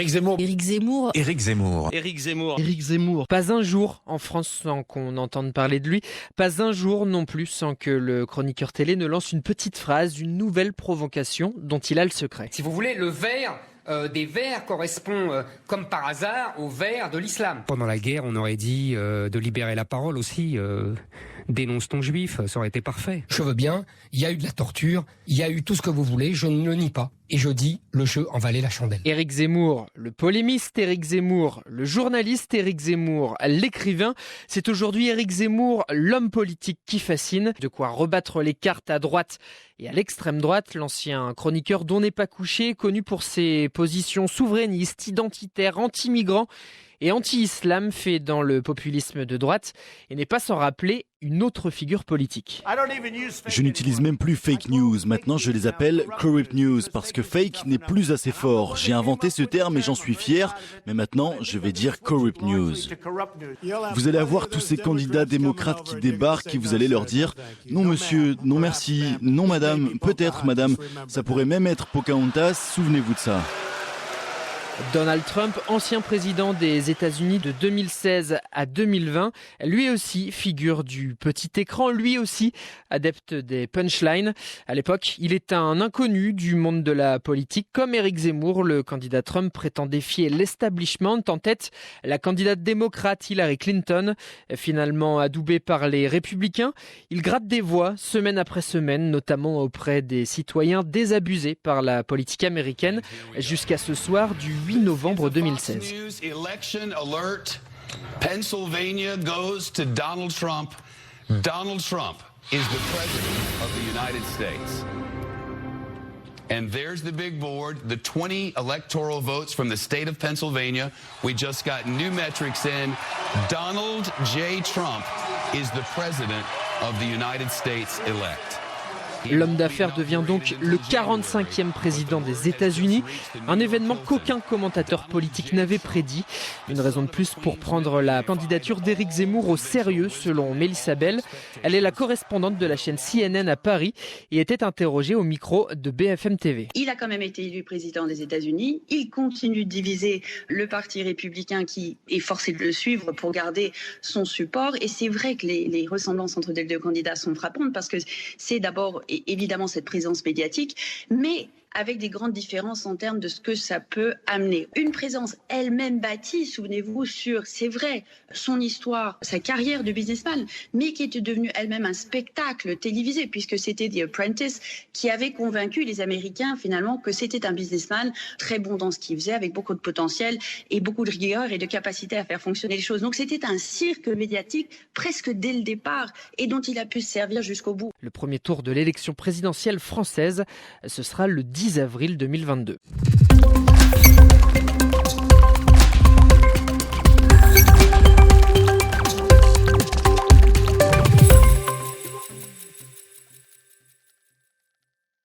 Éric Zemmour. Éric Zemmour. Éric Zemmour. Éric Zemmour. Éric Zemmour. Pas un jour en France sans qu'on entende parler de lui. Pas un jour non plus sans que le chroniqueur télé ne lance une petite phrase, une nouvelle provocation dont il a le secret. Si vous voulez, le vert des Verts correspond, comme par hasard, au vert de l'islam. Pendant la guerre, on aurait dit de libérer la parole aussi. Dénonce ton juif, ça aurait été parfait. Je veux bien, il y a eu de la torture, il y a eu tout ce que vous voulez, je ne le nie pas. Et je dis, le jeu en valait la chandelle. Éric Zemmour, le polémiste Éric Zemmour, le journaliste Éric Zemmour, l'écrivain, c'est aujourd'hui Éric Zemmour, l'homme politique qui fascine. De quoi rebattre les cartes à droite et à l'extrême droite. L'ancien chroniqueur dont n'est pas couché, connu pour ses positions souverainistes, identitaires, anti-migrants et anti-islam, fait dans le populisme de droite, et n'est pas sans rappeler une autre figure politique. Je n'utilise même plus fake news, maintenant je les appelle corrupt news, parce que fake n'est plus assez fort. J'ai inventé ce terme et j'en suis fier, mais maintenant je vais dire corrupt news. Vous allez avoir tous ces candidats démocrates qui débarquent et vous allez leur dire « Non monsieur, non merci, non madame, peut-être madame, ça pourrait même être Pocahontas, souvenez-vous de ça ». Donald Trump, ancien président des États-Unis de 2016 à 2020, lui aussi figure du petit écran, lui aussi adepte des punchlines. À l'époque, il est un inconnu du monde de la politique. Comme Éric Zemmour, le candidat Trump prétend défier l'establishment. En tête, la candidate démocrate Hillary Clinton, finalement adoubée par les républicains. Il gratte des voix semaine après semaine, notamment auprès des citoyens désabusés par la politique américaine, jusqu'à ce soir du 8 novembre 2016. Pennsylvania goes to Donald Trump. Donald Trump is the president of the United States. And there's the big board, the 20 electoral votes from the state of Pennsylvania. We just got new metrics in. Donald J. Trump is the president of the United States elect. L'homme d'affaires devient donc le 45e président des États-Unis, un événement qu'aucun commentateur politique n'avait prédit. Une raison de plus pour prendre la candidature d'Éric Zemmour au sérieux, selon Mélissa Bell. Elle est la correspondante de la chaîne CNN à Paris et était interrogée au micro de BFM TV. Il a quand même été élu président des États-Unis. Il continue de diviser le parti républicain qui est forcé de le suivre pour garder son support. Et c'est vrai que les ressemblances entre les deux candidats sont frappantes parce que c'est d'abord évidemment cette présence médiatique, mais avec des grandes différences en termes de ce que ça peut amener. Une présence elle-même bâtie, souvenez-vous, sur, c'est vrai, son histoire, sa carrière de businessman, mais qui était devenue elle-même un spectacle télévisé, puisque c'était The Apprentice qui avait convaincu les Américains, finalement, que c'était un businessman très bon dans ce qu'il faisait, avec beaucoup de potentiel et beaucoup de rigueur et de capacité à faire fonctionner les choses. Donc c'était un cirque médiatique presque dès le départ et dont il a pu se servir jusqu'au bout. Le premier tour de l'élection présidentielle française, ce sera le 10 avril 2022.